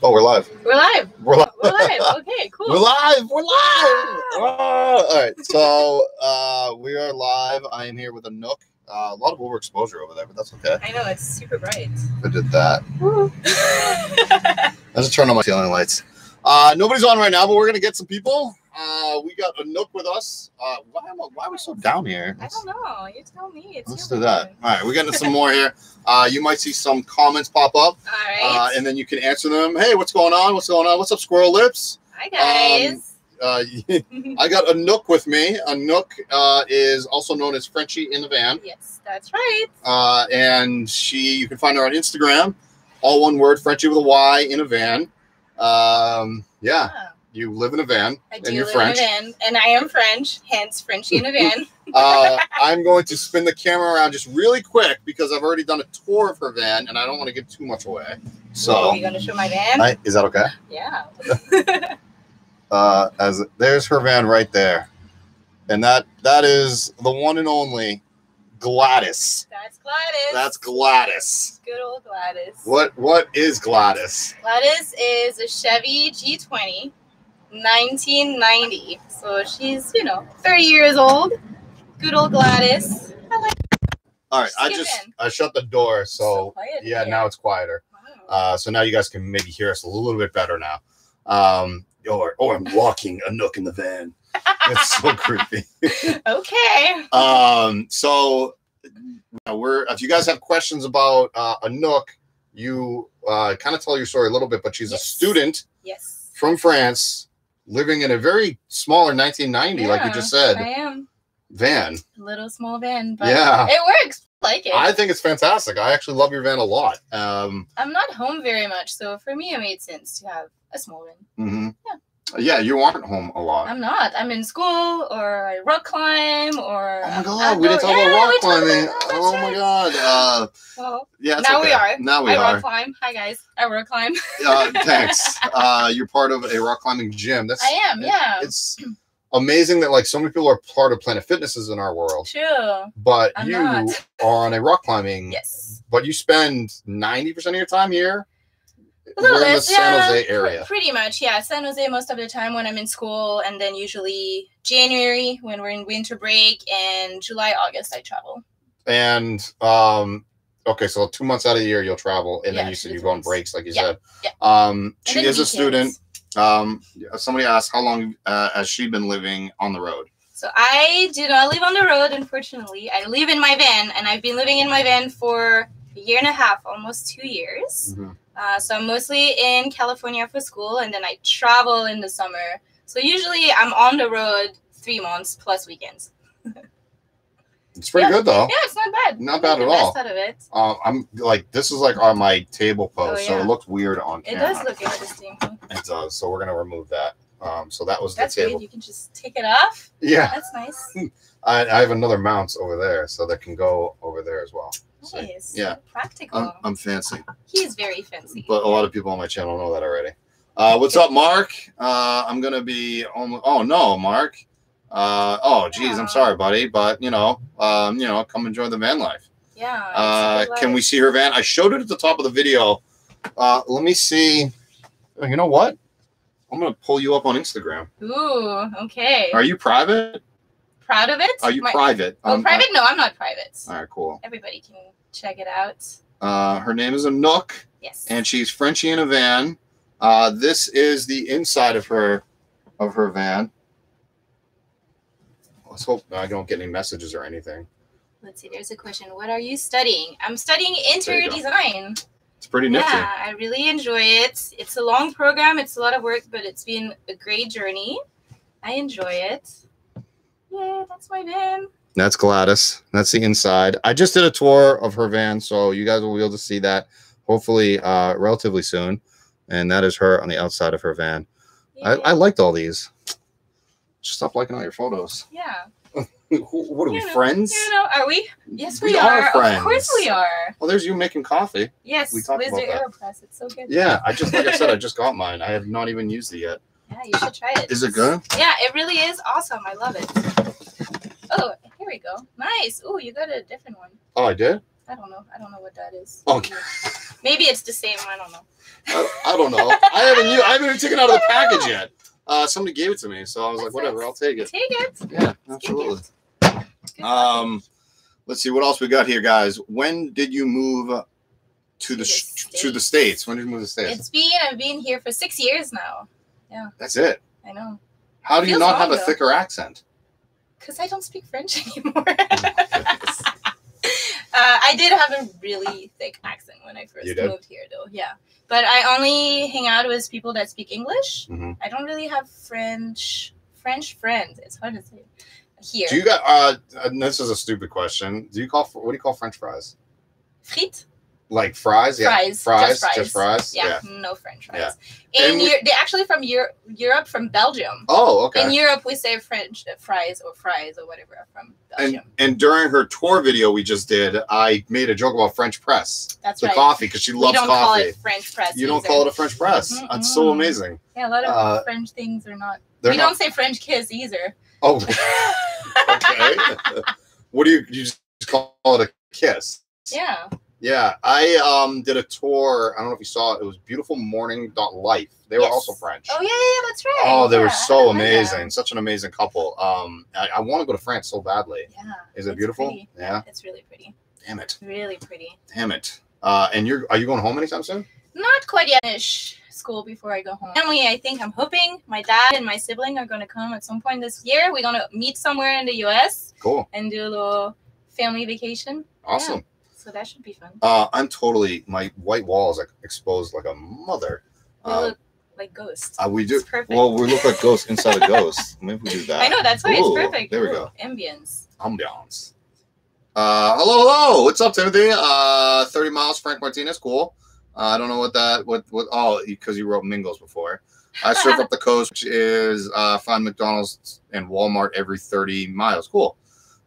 Oh, we're live. We're live. We're live. We're live. Okay, cool. We're live. We're live. Oh, all right. So we are live. I am here with Anouk. A lot of overexposure over there, but that's okay. I know, it's super bright. I did that. I just turned on my ceiling lights. Nobody's on right now, but we're going to get some people. We got Anouk with us. Why are we so down here? I don't know. You tell me. Let's do that. All right, we're getting some more here. You might see some comments pop up. All right. And then you can answer them. Hey, what's going on? What's going on? What's up, Squirrel Lips? Hi, guys. I got Anouk with me. Anouk is also known as Frenchyinavan. Yes, that's right. And you can find her on Instagram. All one word, Frenchy with a Y in a van. Yeah. You live in a van, and you're French. In a van, and I am French, hence Frenchyinavan. I'm going to spin the camera around just really quick because I've already done a tour of her van, and I don't want to give too much away. So, you're going to show my van? Is that okay? Yeah. There's her van right there, and that is the one and only Gladys. That's Gladys. That's Gladys. Good old Gladys. What is Gladys? Gladys is a Chevy G20. 1990, so she's 30 years old. Good old Gladys. All right, I shut the door, so yeah, now it's quieter. Wow. So now you guys can maybe hear us a little bit better now. I'm walking Anouk in the van. It's so creepy. Okay. So if you guys have questions about Anouk, you kind of tell your story a little bit, but she's a student. Yes. From France. Living in a very smaller 1990, like you just said. I am. Van. A little small van, but yeah, it works. Like it. I think it's fantastic. I actually love your van a lot. I'm not home very much, so for me, it made sense to have a small van. Mm-hmm. Yeah. Yeah, you aren't home a lot. I'm not. I'm in school, or I rock climb, or... Oh, my God. We didn't talk about rock climbing. Oh, my God. Well, yeah, now okay. we are. Now we I are. rock climb. Hi, guys. I rock climb. Thanks. You're part of a rock climbing gym. I am, yeah. It's amazing that, so many people are part of Planet Fitnesses in our world. True. But I'm you not. are on a rock climbing. Yes. But you spend 90% of your time here? We're in the San Jose area. Pretty much, yeah. San Jose most of the time when I'm in school, and then usually January when we're in winter break, and July, August I travel. And okay, so 2 months out of the year you'll travel, and then you said you go on breaks, like you said. Yeah. She is a student. Somebody asked how long has she been living on the road? So I do not live on the road, unfortunately. I live in my van, and I've been living in my van for a year and a half, almost 2 years. Mm-hmm. So I'm mostly in California for school, and then I travel in the summer. So usually I'm on the road 3 months plus weekends. It's pretty good though. Yeah, it's not bad. Not bad at all. Out of it. I'm this is on my table post, so yeah. it looks weird on camera. It does look interesting. It does. So we're gonna remove that. So that was That's the table. good. You can just take it off. Yeah. That's nice. I have another mount over there, so that can go over there as well. Nice. Yeah. Practical. I'm fancy. He's very fancy. But a lot of people on my channel know that already. What's up, Mark? I'm gonna be almost. Oh no, Mark. Geez, I'm sorry, buddy, but come enjoy the van life. Yeah. Can we see her van? I showed it at the top of the video. Let me see. You know what? I'm gonna pull you up on Instagram. Ooh. Okay. Are you private? Proud of it? Are you private? Private? No, I'm not private. All right, cool. Everybody can check it out. Her name is Anouk. Yes. And she's Frenchyinavan. This is the inside of her van. Let's hope I don't get any messages or anything. Let's see. There's a question. What are you studying? I'm studying interior design. It's pretty nifty. Yeah, I really enjoy it. It's a long program. It's a lot of work, but it's been a great journey. I enjoy it. Yeah, that's my van. That's Gladys. That's the inside. I just did a tour of her van, so you guys will be able to see that hopefully relatively soon. And that is her on the outside of her van. Yeah. I liked all these. Just stop liking all your photos. Yeah. What are we, friends? Are we? Yes, we are friends. Of course we are. Well, there's you making coffee. Yes, we talked about that. AeroPress. It's so good. Yeah, like I said, I just got mine. I have not even used it yet. Yeah, you should try it. Is it good? Yeah, it really is awesome. I love it. Oh, here we go. Nice. Oh, you got a different one. Oh, I did? I don't know. I don't know what that is. Okay. Maybe it's the same. I don't know. I don't know. I haven't even taken it out of the package yet. Somebody gave it to me, so I was like, whatever, I'll take it. Take it. Yeah, absolutely. Let's see what else we got here, guys. When did you move to the States? When did you move to the States? I've been here for 6 years now. Yeah. That's it. I know. How do you not have a thicker accent? Because I don't speak French anymore. I did have a really thick accent when I first moved here, though. Yeah. But I only hang out with people that speak English. Mm-hmm. I don't really have French friends. It's hard to say here. Do you got, this is a stupid question. What do you call French fries? Frites? Like fries? Yeah. Fries. Just fries? Yeah, no French fries. Yeah. They're actually from Europe, from Belgium. Oh, okay. In Europe, we say French fries or whatever from Belgium. And during her tour video we just did, I made a joke about French press. That's the right. coffee, because she loves coffee. We don't call it French press. You don't call it a French press. Mm-hmm. That's so amazing. Yeah, a lot of French things are not. We don't say French kiss either. Oh, okay. What do you just call it a kiss? Yeah. Yeah, I did a tour. I don't know if you saw it. It was Beautiful Morning Life. They were also French. Oh yeah, that's right. Oh, they were so amazing. Such an amazing couple. I want to go to France so badly. Yeah. Is it beautiful? Pretty. Yeah. It's really pretty. Damn it. Really pretty. Damn it. And are you going home anytime soon? Not quite yet. Finish school before I go home. Family, I'm hoping my dad and my sibling are going to come at some point this year. We're going to meet somewhere in the U.S. Cool. And do a little family vacation. Awesome. Yeah. So that should be fun. My white wall is like exposed like a mother. We look like ghosts. We do. It's perfect. Well, we look like ghosts inside a ghost. Maybe we do that. I know, that's why it's perfect. There we go. Ambience. Hello. What's up, Timothy? 30 miles, Frank Martinez. Cool. I don't know what because you wrote Mingles before. I surf up the coast, which is find McDonald's and Walmart every 30 miles. Cool.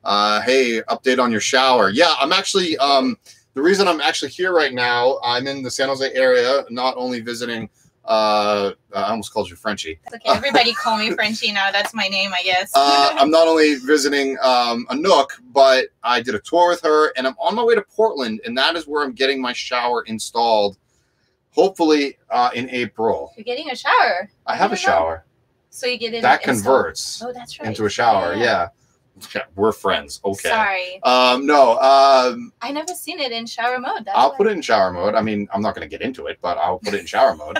Hey, update on your shower. Yeah, I'm actually, the reason I'm actually here right now, I'm in the San Jose area, not only visiting, I almost called you Frenchy. That's okay. Everybody call me Frenchy now. That's my name, I guess. I'm not only visiting Anouk, but I did a tour with her, and I'm on my way to Portland, and that is where I'm getting my shower installed, hopefully in April. You're getting a shower? I have a shower. So you get it that converts that's right. into a shower, yeah. We're friends. Okay. Sorry. No. I never seen it in shower mode. I'll put it in shower mode. I mean, I'm not going to get into it, but I'll put it in shower mode.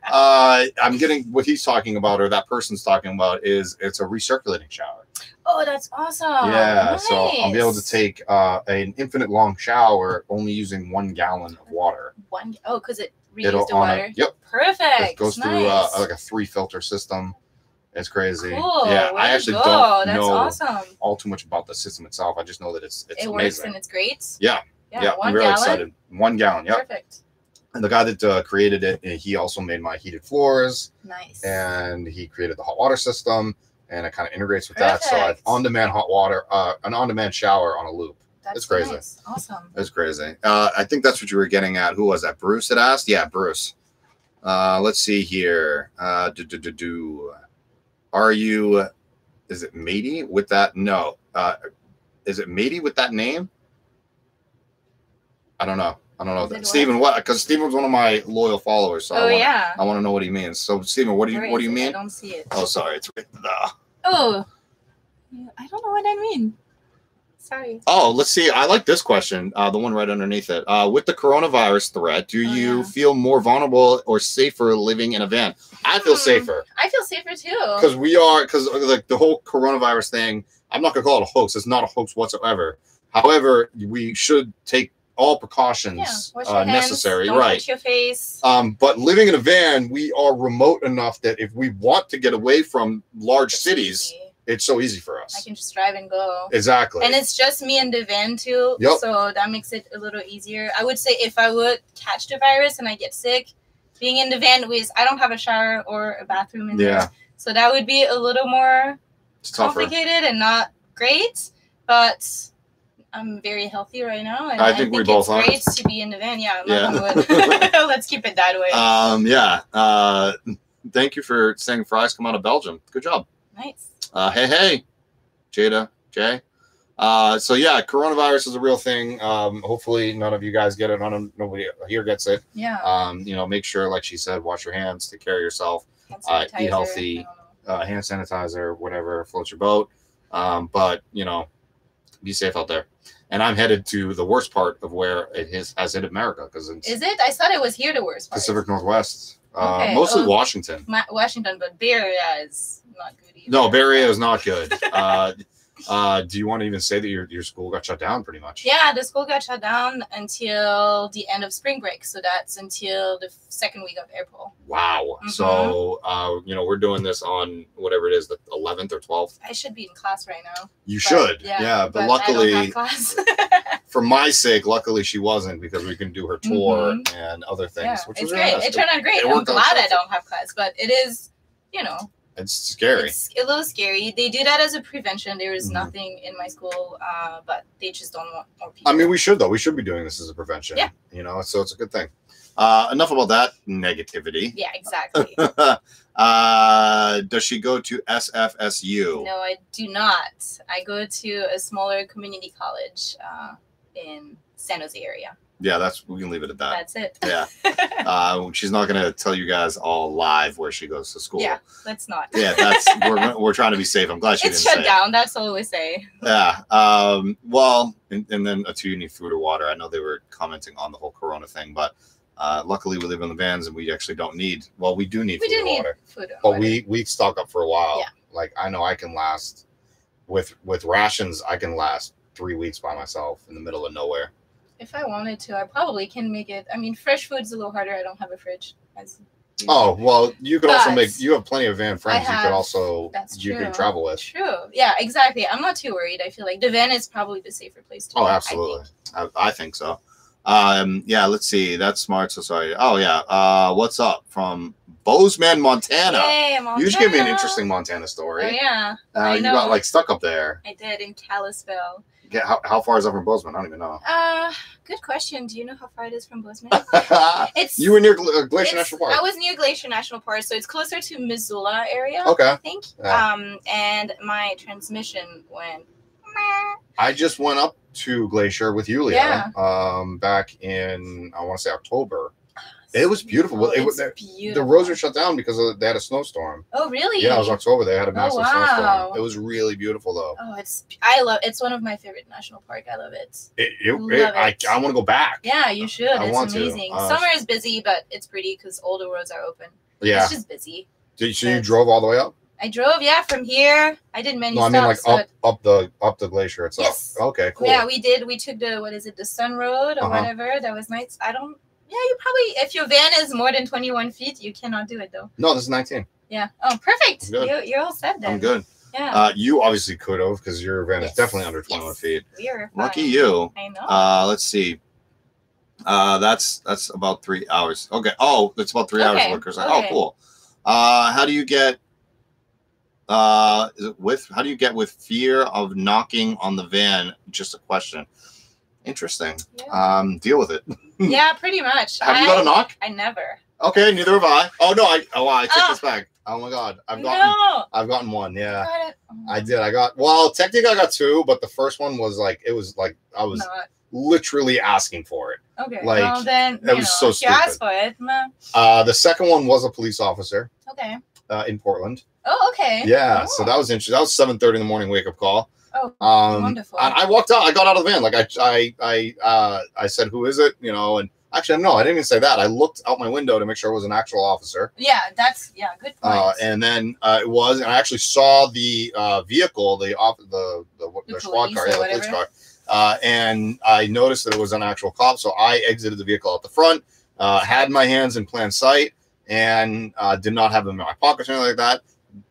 I'm getting what he's talking about, or that person's talking about, is it's a recirculating shower. Oh, that's awesome. Yeah. Nice. So I'll be able to take an infinite long shower only using 1 gallon of water. Because it reused the water. Yep. Perfect. It goes through like a 3 filter system. It's crazy. Cool. Yeah, I actually don't know awesome. all too much about the system itself. I just know that it's amazing. Works and it's great. Yeah. I'm really excited. 1 gallon. Yep. Perfect. And the guy that created it, he also made my heated floors. Nice. And he created the hot water system, and it kind of integrates with that. So I have on-demand hot water, an on-demand shower on a loop. It's crazy. Nice. Awesome. It's crazy. I think that's what you were getting at. Who was that? Bruce that asked? Yeah, Bruce. Let's see here. Are you, is it matey with that? No. Is it matey with that name? I don't know. Steven, what? Because Steven's one of my loyal followers. So I want to know what he means. So Steven, what do you mean? I don't see it. Oh, sorry. It's written. Oh, I don't know what I mean. Sorry. Oh, let's see. I like this question. The one right underneath it. With the coronavirus threat, do you feel more vulnerable or safer living in a van? I feel safer. I feel safer too. Because like the whole coronavirus thing, I'm not going to call it a hoax. It's not a hoax whatsoever. However, we should take all precautions wash your necessary. Hands, don't right. touch your face. But living in a van, we are remote enough that if we want to get away from large cities, it's so easy for us. I can just drive and go. Exactly. And it's just me and the van too. Yep. So that makes it a little easier. I would say if I would catch the virus and I get sick, being in the van I don't have a shower or a bathroom in there. So that would be a little more complicated and not great. But I'm very healthy right now. And I think we both are. It's great to be in the van. Yeah. Let's keep it that way. Thank you for saying fries come out of Belgium. Good job. Nice. Hey, Jada, Jay. So yeah, coronavirus is a real thing. Hopefully none of you guys get it. Nobody here gets it. Yeah. Make sure, like she said, wash your hands, take care of yourself, eat healthy, hand sanitizer, whatever floats your boat. But be safe out there. And I'm headed to the worst part of where it has hit America because is it? I thought it was here the worst part. Pacific Northwest. Mostly Washington. Washington, but Bay Area is not good either. No, Bay Area is not good. Do you want to even say that your school got shut down pretty much? Yeah, the school got shut down until the end of spring break. So that's until the second week of April. Wow. Mm-hmm. So, we're doing this on whatever it is, the 11th or 12th. I should be in class right now. You should. Yeah, but luckily, I don't have class. for my sake, luckily she wasn't because we can do her tour and other things, which was great. Nice. It turned out great. I'm glad I don't have class, but it is, It's scary. It's a little scary. They do that as a prevention. There is nothing in my school, but they just don't want more people. I mean, we should, though. We should be doing this as a prevention. Yeah. So it's a good thing. Enough about that negativity. Yeah, exactly. Does she go to SFSU? No, I do not. I go to a smaller community college in San Jose area. Yeah, we can leave it at that. That's it. Yeah. She's not going to tell you guys all live where she goes to school. Yeah, let's not. Yeah, we're trying to be safe. I'm glad she it's didn't say shut down. That's all we say. Yeah. Well, and then you need food or water. I know they were commenting on the whole Corona thing, but luckily we live in the vans and we actually don't need. Well, we do need food and water. But we stock up for a while. Yeah. Like I know I can last with rations. I can last 3 weeks by myself in the middle of nowhere. If I wanted to, I probably can make it. I mean, fresh food's a little harder. I don't have a fridge. Oh, well, you could also you have plenty of van friends you could also, you could travel with. True. Yeah, exactly. I'm not too worried. I feel like the van is probably the safer place to go. Oh, absolutely. I think so. Yeah, let's see. That's smart. So sorry. Oh, yeah. What's up from Bozeman, Montana? Hey, Montana. You should give me an interesting Montana story. Oh, yeah. You got stuck up there. I did in Kalispell. Yeah, how far is that from Bozeman? I don't even know. Good question. Do you know how far it is from Bozeman? You were near Glacier National Park. I was near Glacier National Park, so it's closer to Missoula area. Okay. I think. Yeah. And my transmission went. I just went up to Glacier with Yulia. Back in I want to say October. It was beautiful. Beautiful. The roads were shut down because they had a snowstorm. Oh, really? Yeah, it was October. They had a massive snowstorm. It was really beautiful, though. Oh, it's one of my favorite national park. I love it. I want to go back. Yeah, you should. It's amazing. Summer is busy, but it's pretty because all the roads are open. Yeah. It's just busy. So you drove all the way up? I drove, from here. I did many stops. No, I mean up the glacier itself. Yes. Okay, cool. Yeah, we did. We took the Sun Road or whatever. That was nice. Yeah, you probably, if your van is more than 21 feet, you cannot do it, though. No, this is 19. Yeah. Oh, perfect. You're all set then. I'm good. Yeah. You obviously could have because your van is definitely under 21 feet. You're Lucky you. I know. Let's see. That's about 3 hours. Okay. Oh, it's about 3 hours workers. Okay. Oh, cool. How do you get? How do you get with fear of knocking on the van? Just a question. Interesting. Yeah. Deal with it. Yeah, pretty much. Have you got a knock? I never. Okay, neither have I. Oh no, I took this back. Oh my god, I've gotten one. Yeah, I did. Technically I got two, but the first one was I was literally asking for it. Okay, well then it was so stupid. You asked for it. The second one was a police officer. Okay. In Portland. Oh, okay. Yeah, so that was interesting. That was 7:30 in the morning wake up call. Oh, wonderful. I walked out. I got out of the van. I said, "Who is it?" And actually, no, I didn't even say that. I looked out my window to make sure it was an actual officer. Yeah, good point. And then it was, and I actually saw the vehicle, the squad car, the police car, and I noticed that it was an actual cop. So I exited the vehicle out the front, had my hands in plain sight, and did not have them in my pockets or anything like that.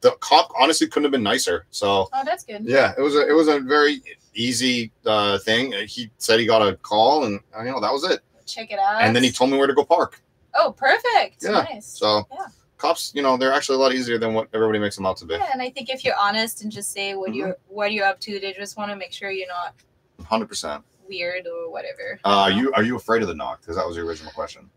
The cop honestly couldn't have been nicer. So that's good. Yeah, it was a very easy thing. He said he got a call, and that was it. Check it out. And then he told me where to go park. Oh, perfect. Yeah. Nice. So cops, they're actually a lot easier than what everybody makes them out to be. Yeah, and I think if you're honest and just say what you're up to, they just want to make sure you're not 100% weird or whatever. Are you afraid of the knock? Because that was your original question.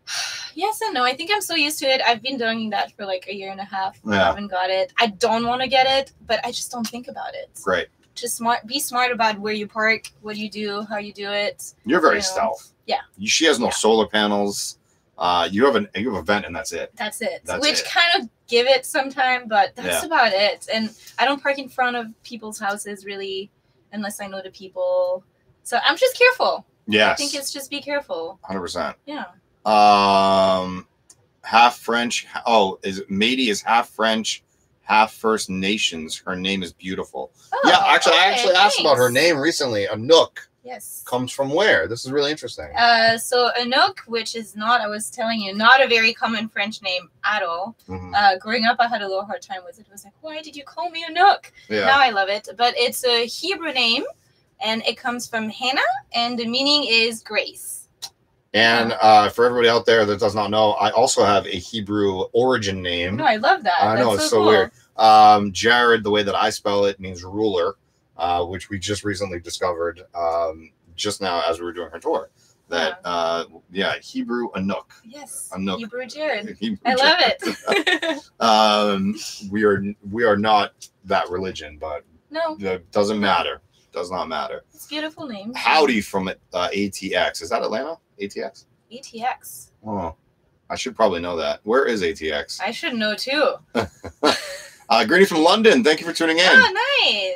Yes and no. I think I'm so used to it. I've been doing that for like a year and a half. Yeah. I haven't got it. I don't want to get it, but I just don't think about it. Great. just be smart about where you park, what you do, how you do it. You're very stealth. Yeah. She has no solar panels. You have a vent and that's it. That's it. Which kind of give it some time, but that's about it. And I don't park in front of people's houses really, unless I know the people. So I'm just careful. Yes. I think it's just be careful. 100%. Yeah. Half French. Matey is half French, half First Nations. Her name is beautiful. Oh, yeah, actually, I asked about her name recently. Anouk. Yes. Comes from where? This is really interesting. So Anouk, which is not, I was telling you, not a very common French name at all. Mm-hmm. Growing up, I had a little hard time with it. I was like, why did you call me Anouk? Yeah. Now I love it. But it's a Hebrew name, and it comes from Hannah, and the meaning is grace. And for everybody out there that does not know, I also have a Hebrew origin name. No, I love that. I know, it's so cool. weird. Jared, the way that I spell it, means ruler. Which we just recently discovered just now as we were doing her tour. That Hebrew Anouk. Yes. Anouk. Hebrew Jared. I love it. We are not that religion, but no, it doesn't matter. Does not matter. It's a beautiful name. Howdy from ATX. Is that Atlanta? ATX? ATX. Oh, I should probably know that. Where is ATX? I should know too. Greeting from London. Thank you for tuning in.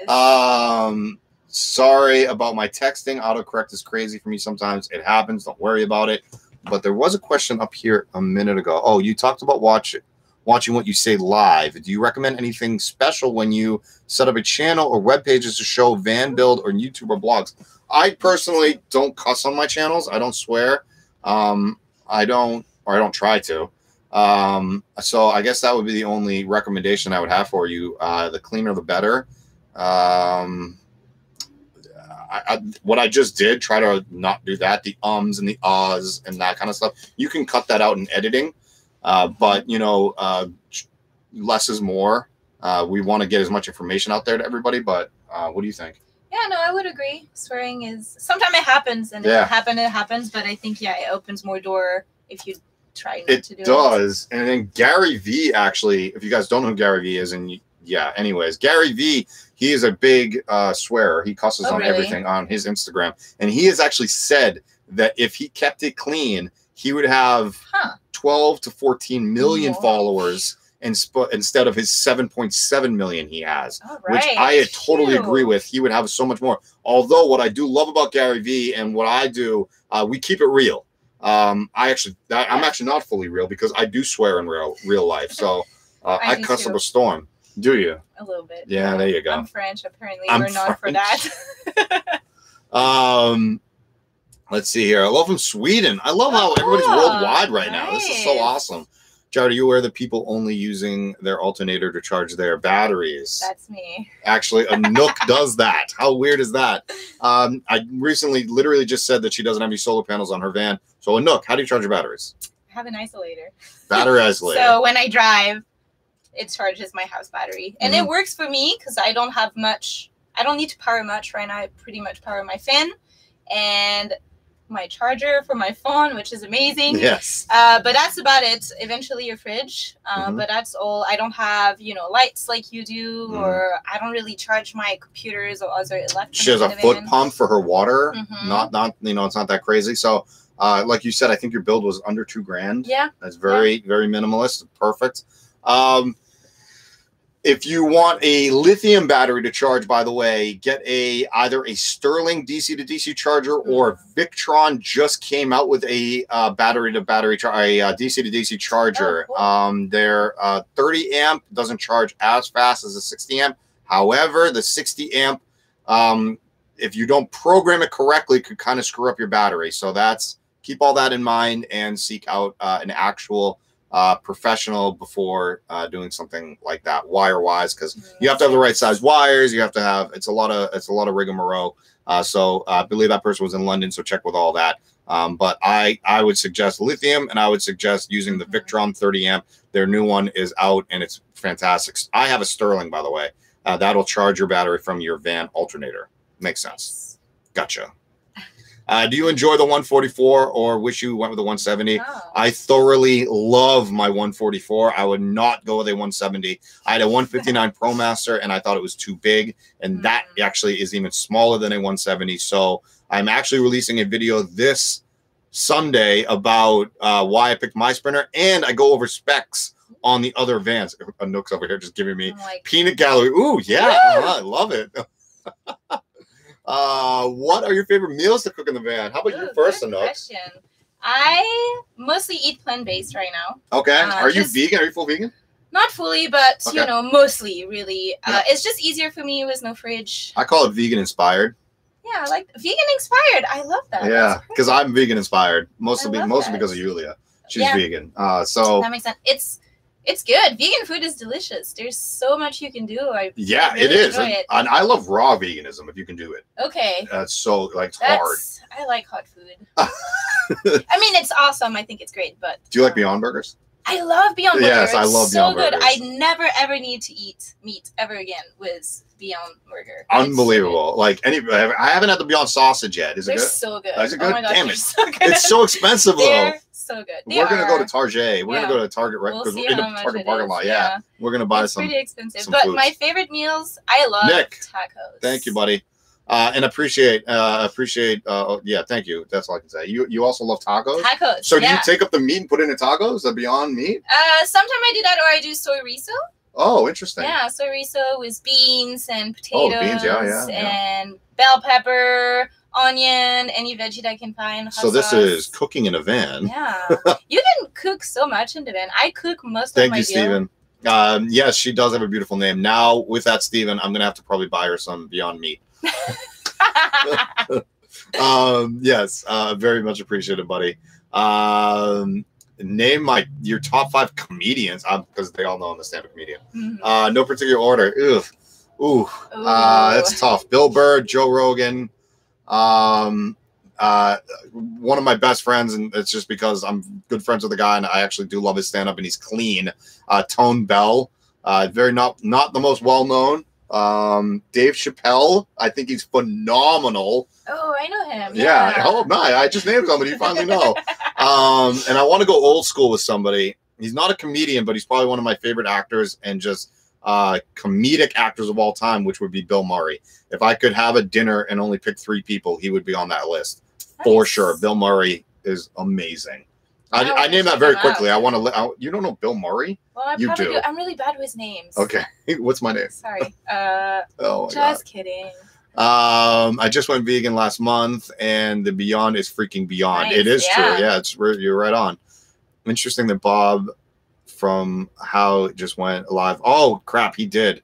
Oh, nice. Sorry about my texting. Autocorrect is crazy for me sometimes. It happens. Don't worry about it. But there was a question up here a minute ago. Oh, you talked about watching what you say live. Do you recommend anything special when you set up a channel or web pages to show van build or YouTube or blogs? I personally don't cuss on my channels. I don't swear. I don't try to. So I guess that would be the only recommendation I would have for you. The cleaner, the better. What I just did, try to not do that. The ums and the ahs and that kind of stuff. You can cut that out in editing. But less is more. We want to get as much information out there to everybody. But what do you think? Yeah, no, I would agree. Swearing is sometimes it happens, and if it happens. But I think it opens more door if you try not to do it. It does. And then Gary V, actually, if you guys don't know who Gary V is, anyways, Gary V, he is a big swearer. He cusses on everything on his Instagram, and he has actually said that if he kept it clean, he would have 12 to 14 million followers instead of his 7.7 million he has, which I totally agree with. He would have so much more. Although what I do love about Gary V and what I do, we keep it real. I'm actually not fully real because I do swear in real life. So I cuss up a storm. Do you? A little bit. Yeah, there you go. I'm French. Apparently, we're not for that. Let's see here. I love from Sweden. I love how everybody's worldwide right now. This is so awesome. Jared, are you aware that people only using their alternator to charge their batteries? That's me. Actually, Anouk does that. How weird is that? I recently literally just said that she doesn't have any solar panels on her van. So Anouk, how do you charge your batteries? I have an isolator. Battery isolator. So when I drive, it charges my house battery. And it works for me because I don't have much. I don't need to power much right now. I pretty much power my fan and my charger for my phone, which is amazing. Yes. But that's about it. Eventually your fridge. But that's all. I don't have, lights like you do, or I don't really charge my computers or other electronics. She has a foot pump for her water. Not it's not that crazy. So like you said, I think your build was under $2,000. Yeah. That's very minimalist. Perfect. If you want a lithium battery to charge, by the way, get either a Sterling DC to DC charger or Victron just came out with a battery to battery DC to DC charger. Oh, cool. Their 30 amp doesn't charge as fast as a 60 amp. However, the 60 amp, if you don't program it correctly, could kind of screw up your battery. So keep all that in mind and seek out an actual professional before doing something like that wire wise, because you have to have the right size wires. You have to have it's a lot of rigmarole. So I believe that person was in London, so check with all that. But I would suggest lithium, and I would suggest using the Victron 30 amp. Their new one is out and it's fantastic. I have a Sterling, by the way. That'll charge your battery from your van alternator. Makes sense. Gotcha. Do you enjoy the 144 or wish you went with the 170? Oh. I thoroughly love my 144. I would not go with a 170. I had a 159 ProMaster and I thought it was too big. And that actually is even smaller than a 170. So I'm actually releasing a video this Sunday about why I picked my Sprinter. And I go over specs on the other vans. Anouk's over here just giving me peanut gallery. Ooh, yeah. I love it. What are your favorite meals to cook in the van? How about you first, Anouk? I mostly eat plant-based right now. Okay. Are you vegan? Are you full vegan? Not fully, but you know, mostly really. It's just easier for me with no fridge. I call it vegan inspired. Yeah, I like vegan inspired. I love that. Yeah, because I'm vegan inspired. Mostly because of Yulia. She's vegan. So that makes sense. It's good. Vegan food is delicious. There's so much you can do. I really it is. enjoy it. And I love raw veganism if you can do it. Okay. That's so it's hard. I like hot food. I mean, it's awesome. I think it's great, but do you like Beyond Burgers? I love Beyond Burgers. Yes, I love Beyond Burgers. So good. I never ever need to eat meat ever again with Beyond Burger. Unbelievable. Like I haven't had the Beyond sausage yet. Is it good? They're so good. Is it good? Oh my gosh, Damn it. so good. It's so expensive though. So good. We're gonna go to Target. We're gonna go to Target we'll see in the Target parking lot. Yeah. We're gonna buy some. It's pretty expensive. But my favorite meals, I love tacos. Thank you, buddy. And appreciate. Yeah, thank you. That's all I can say. You also love tacos? Tacos. So do you take up the meat and put it in tacos? The Beyond Meat? Sometimes I do that, or I do soy riso. Oh, interesting. Yeah, soy riso with beans and potatoes. Oh, beans, yeah. And bell pepper, onion, any veggie that I can find. So this is cooking in a van. Yeah. You can cook so much in the van. I cook most of my Thank you, Stephen. Yes, she does have a beautiful name. Now, with that, Stephen, I'm going to have to probably buy her some Beyond Meat. Yes, very much appreciated, buddy. Name your top 5 comedians, because they all know I'm a stand-up comedian. No particular order. Ooh. That's tough. Bill Burr, Joe Rogan. One of my best friends, and it's just because I'm good friends with the guy, and I actually do love his stand-up, and he's clean. Tone Bell, very not the most well-known. Dave Chappelle, I think he's phenomenal. Oh, I know him. Yeah. Oh, no, I just named somebody you finally know. And I want to go old school with somebody. He's not a comedian, but he's probably one of my favorite actors and just comedic actors of all time, which would be Bill Murray. If I could have a dinner and only pick 3 people, he would be on that list for sure. Bill Murray is amazing. I named that very quickly. I want to. You don't know Bill Murray? Well, I probably do. I'm really bad with names. Okay, what's my name? Sorry. Just kidding. I just went vegan last month, and the Beyond is freaking beyond. Nice. It is true. Yeah, you're right on. Interesting that Bob from How just went live. Oh crap, he did.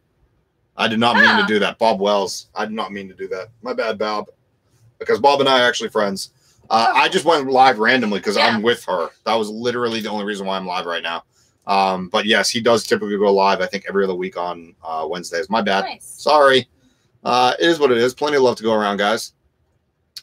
I did not mean to do that. Bob Wells. I did not mean to do that. My bad, Bob. Because Bob and I are actually friends. I just went live randomly because I'm with her. That was literally the only reason why I'm live right now. But yes, he does typically go live, I think, every other week on Wednesdays. My bad. Nice. Sorry. It is what it is. Plenty of love to go around, guys.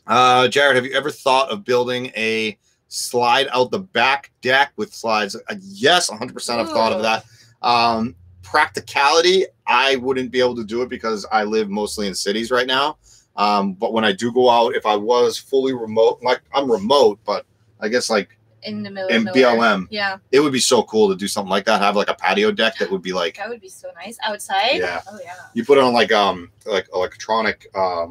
Jared, have you ever thought of building a slide out the back deck with slides? Yes, 100% I've thought of that. Practicality, I wouldn't be able to do it because I live mostly in cities right now. But when I do go out, if I was fully remote, like I'm remote, but I guess like in the middle in of BLM, it would be so cool to do something like that. Have like a patio deck that would be like that would be so nice outside. Yeah. Oh yeah. You put it on like electronic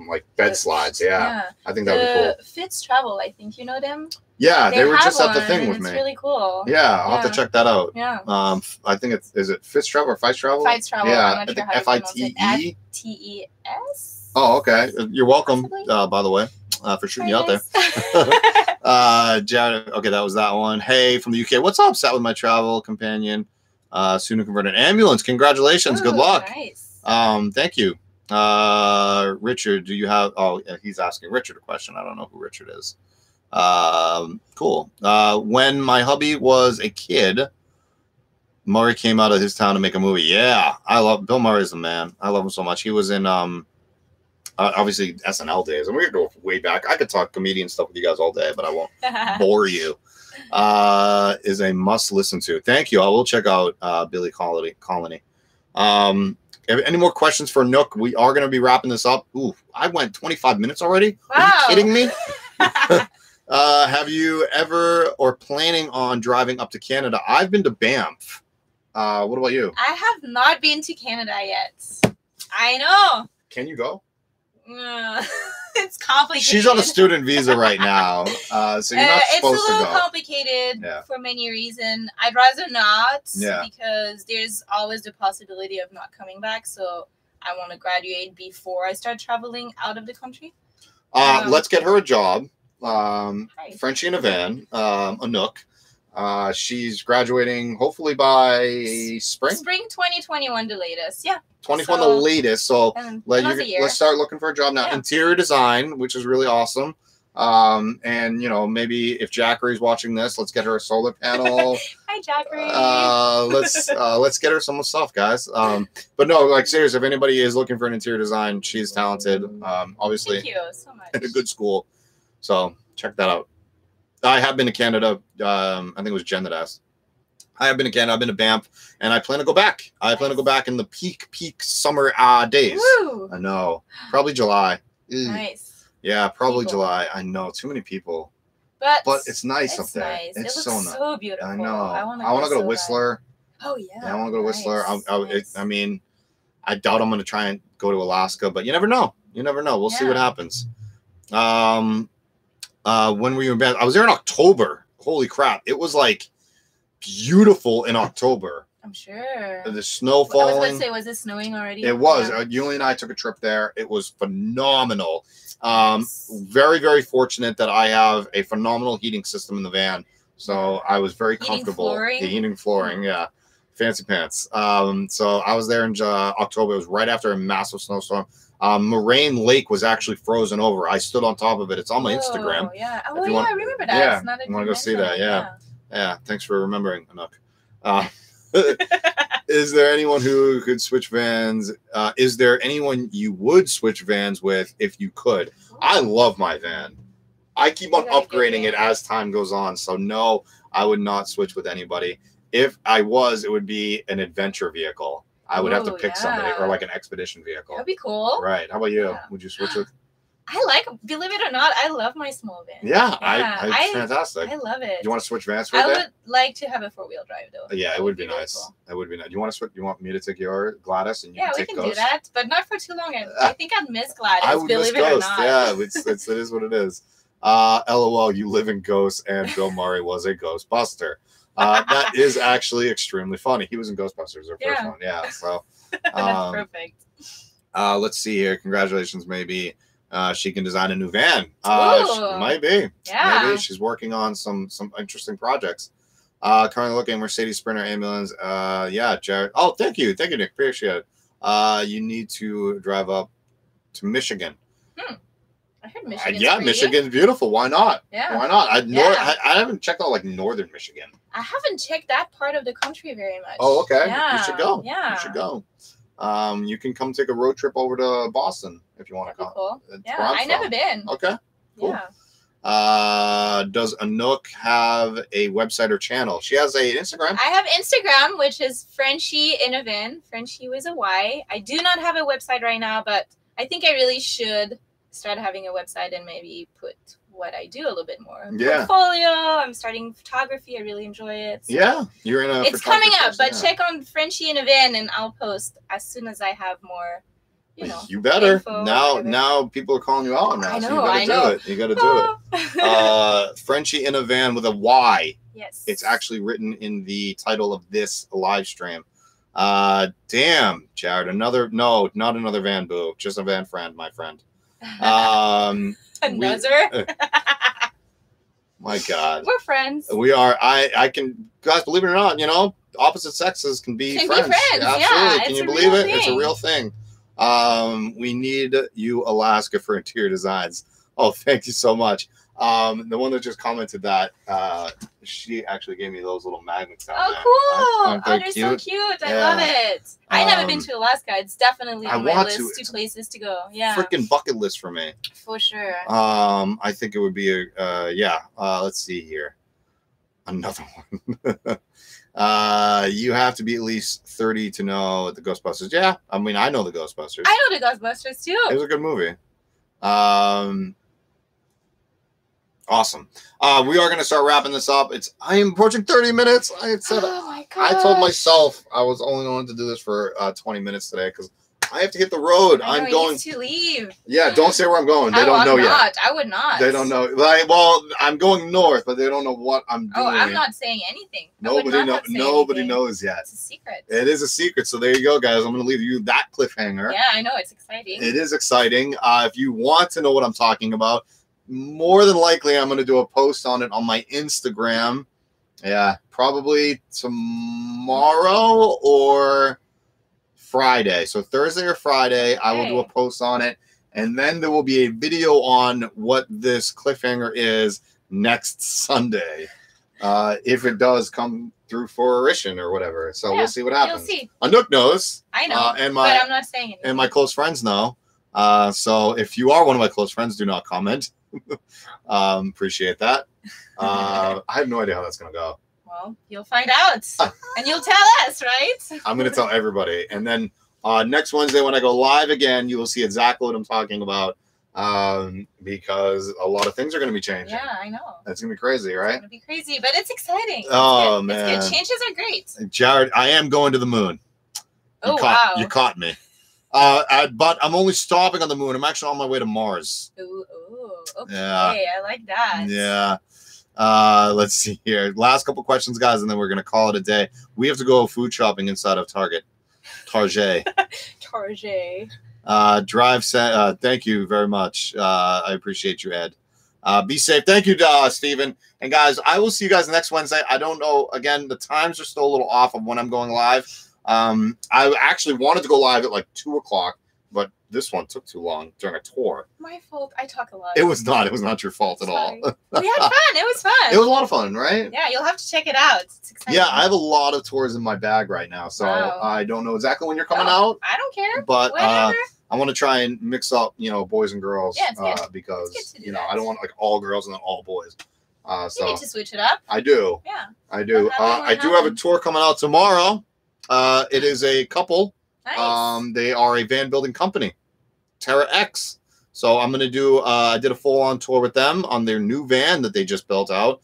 like bed slides. Yeah. I think that would be cool. Fitz Travel, I think you know them. Yeah, they were just at the thing with me. It's really cool. Yeah, I'll have to check that out. Yeah. I think is it Fitz Travel or Fites Travel? Fites Travel. Yeah, I think FITE. FTES. Oh, okay. You're welcome, by the way, for shooting you out there. Jared, okay, that was that one. Hey, from the UK. What's up? Sat with my travel companion. Soon to convert an ambulance. Congratulations. Good luck. Nice. Thank you. Richard, do you have... Oh, he's asking Richard a question. I don't know who Richard is. Cool. When my hubby was a kid, Murray came out of his town to make a movie. Yeah, I love... Bill Murray's the man. I love him so much. He was in... obviously SNL days, and we could go way back. I could talk comedian stuff with you guys all day, but I won't bore you. Is a must listen to. Thank you. I will check out Billy Colony. Any more questions for Anouk? We are going to be wrapping this up. Ooh, I went 25 minutes already. Wow. Are you kidding me? Have you ever or planning on driving up to Canada? I've been to Banff. What about you? I have not been to Canada yet. I know. Can you go? It's complicated. She's on a student visa right now, so you're not supposed to go. It's a little complicated for many reasons. I'd rather not because there's always the possibility of not coming back. So I want to graduate before I start traveling out of the country. Let's get her a job. Frenchyinavan, Anouk. She's graduating hopefully by spring. Spring 2021, the latest. Yeah. 2021, the latest. So let's start looking for a job now. Yeah. Interior design, which is really awesome. And you know, maybe if Jackery's watching this, let's get her a solar panel. Hi, Jackery. Let's get her some stuff, guys. But no, like seriously, if anybody is looking for an interior design, she's talented. Obviously, thank you so much. At a good school, so check that out. I have been to Canada. I think it was Jen that asked. I have been to Canada. I've been to Banff, and I plan to go back. I plan to go back in the peak summer days. Woo! I know, probably July. Nice. Yeah, probably July. I know, too many people. But it's nice up there. Nice. It's it looks so beautiful. I know. I want to go to Whistler. Oh yeah. I want to go to Whistler. I mean, I doubt I'm going to try and go to Alaska, but you never know. You never know. We'll see what happens. When were you in Banff? I was there in October. Holy crap. It was like beautiful in October. I'm sure. The snow falling. I was going to say, was it snowing already? It was. Yuli and I took a trip there. It was phenomenal. Very, very fortunate that I have a phenomenal heating system in the van. So I was very comfortable. Heating flooring, yeah. Fancy pants. So I was there in October. It was right after a massive snowstorm. Moraine Lake was actually frozen over. I stood on top of it. It's on my Instagram. Yeah. Oh, yeah, I remember that. Yeah, it's not you want to go see that? Yeah. Thanks for remembering, Anouk. Is there anyone who could switch vans? Is there anyone you would switch vans with if you could? I love my van. I keep on upgrading it as time goes on. So no, I would not switch with anybody. If I was, it would be an adventure vehicle. I would have to pick somebody, or like an expedition vehicle. That'd be cool. Right. How about you? Yeah. Would you switch with? Believe it or not, I love my small van. Yeah, it's fantastic. I love it. Do you want to switch vans for a bit? I would like to have a 4-wheel drive though. Yeah, it would be nice. Cool. It would be nice. Do you want to switch? You want me to take your Gladys and you can take Ghost? Yeah, we can do that, but not for too long. I think I'd miss Gladys. I would miss Ghost. Yeah, it is what it is. LOL, you live in Ghost, and Bill Murray was a Ghostbuster. That is actually extremely funny. He was in Ghostbusters, our first one. Yeah, so that's perfect. Let's see here. Congratulations, maybe. She can design a new van. Might be. Yeah. Maybe she's working on some interesting projects. Currently looking at Mercedes Sprinter ambulance. Yeah, Jared. Oh, thank you, Nick. Appreciate it. You need to drive up to Michigan. I heard Michigan. Yeah, Michigan's beautiful. Why not? Yeah. Why not? I haven't checked out like northern Michigan. I haven't checked that part of the country very much. Oh, okay. Yeah. You should go. Yeah. You should go. You can come take a road trip over to Boston if you want to come. Cool. Yeah, I've never been. Okay. Cool. Yeah. Does Anouk have a website or channel? She has a Instagram. I have Instagram, which is Frenchyinavan. Frenchy with a Y. I do not have a website right now, but I think I really should start having a website and maybe put what I do a little bit more. Yeah. Portfolio. I'm starting photography. I really enjoy it. So yeah, you're in a. It's coming up, but check on Frenchyinavan and I'll post as soon as I have more. You better. Info, now people are calling you out now. I know. So you gotta do it. You gotta do it. Frenchyinavan with a Y. Yes. It's actually written in the title of this live stream. Damn, Jared. Not another van boo. Just a van friend, my friend. Another. My God. We're friends. We are. I can, guys, believe it or not, opposite sexes can be friends. Absolutely. Yeah, can you believe it? It's a real thing. We need you, Alaska, for interior designs. Oh, thank you so much. The one that just commented that, she actually gave me those little magnets down there. Cool. They're so cute. I love it. I've never been to Alaska. It's definitely on my list. Two places to go. Yeah. Freaking bucket list for me. For sure. I think it would be let's see here. Another one. You have to be at least 30 to know the Ghostbusters. Yeah, I mean, I know the Ghostbusters. I know the Ghostbusters too. It was a good movie. Awesome. We are going to start wrapping this up. I am approaching 30 minutes. I said, I told myself I was only going to do this for 20 minutes today because I have to hit the road. I'm going to leave. Yeah, don't say where I'm going. They don't know yet. I would not. They don't know. Well, I'm going north, but they don't know what I'm doing. Oh, I'm not saying anything. Nobody knows yet. It's a secret. It is a secret. So there you go, guys. I'm going to leave you that cliffhanger. Yeah, I know. It's exciting. It is exciting. If you want to know what I'm talking about, more than likely I'm going to do a post on it on my Instagram. Yeah, probably tomorrow or Friday. So Thursday or Friday, I will do a post on it. And then there will be a video on what this cliffhanger is next Sunday. If it does come through fruition or whatever. So we'll see what happens. You'll see. Anouk knows. I know. But I'm not saying anything. And my close friends know. So if you are one of my close friends, do not comment. Appreciate that. I have no idea how that's going to go. Well, you'll find out, and you'll tell us, right? I'm going to tell everybody. And then next Wednesday when I go live again, you will see exactly what I'm talking about because a lot of things are going to be changing. Yeah, I know. That's going to be crazy, right? It's going to be crazy, but it's exciting. Oh, man. It's good. Changes are great. Jared, I am going to the moon. Wow. You caught me. But I'm only stopping on the moon. I'm actually on my way to Mars. Ooh, okay. Yeah. I like that. Yeah. Let's see here. Last couple questions, guys, and then we're gonna call it a day. We have to go food shopping inside of Target. Target. Thank you very much. I appreciate you, Ed. Be safe. Thank you, Steven. And guys, I will see you guys next Wednesday. I don't know. Again, the times are still a little off of when I'm going live. I actually wanted to go live at like 2 o'clock, but this one took too long during a tour. My fault. I talk a lot. It was not your fault at all. We had fun. It was fun. It was a lot of fun, right? Yeah, you'll have to check it out. It's exciting. Yeah, I have a lot of tours in my bag right now, so I don't know exactly when you're coming out. I don't care. But I want to try and mix up, boys and girls. Yeah, it's good. Because I don't want like all girls and then all boys. You need to switch it up. I do. Yeah. I do. I do have a tour coming out tomorrow. It is a couple. Nice. They are a van building company, Terra X. So I'm gonna do. I did a full-on tour with them on their new van that they just built out.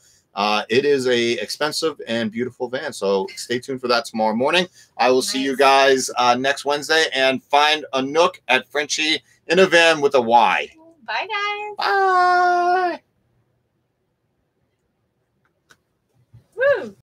It is a expensive and beautiful van. So stay tuned for that tomorrow morning. I will see you guys next Wednesday, and find Anouk at Frenchyinavan with a Y. Bye, guys. Bye. Woo.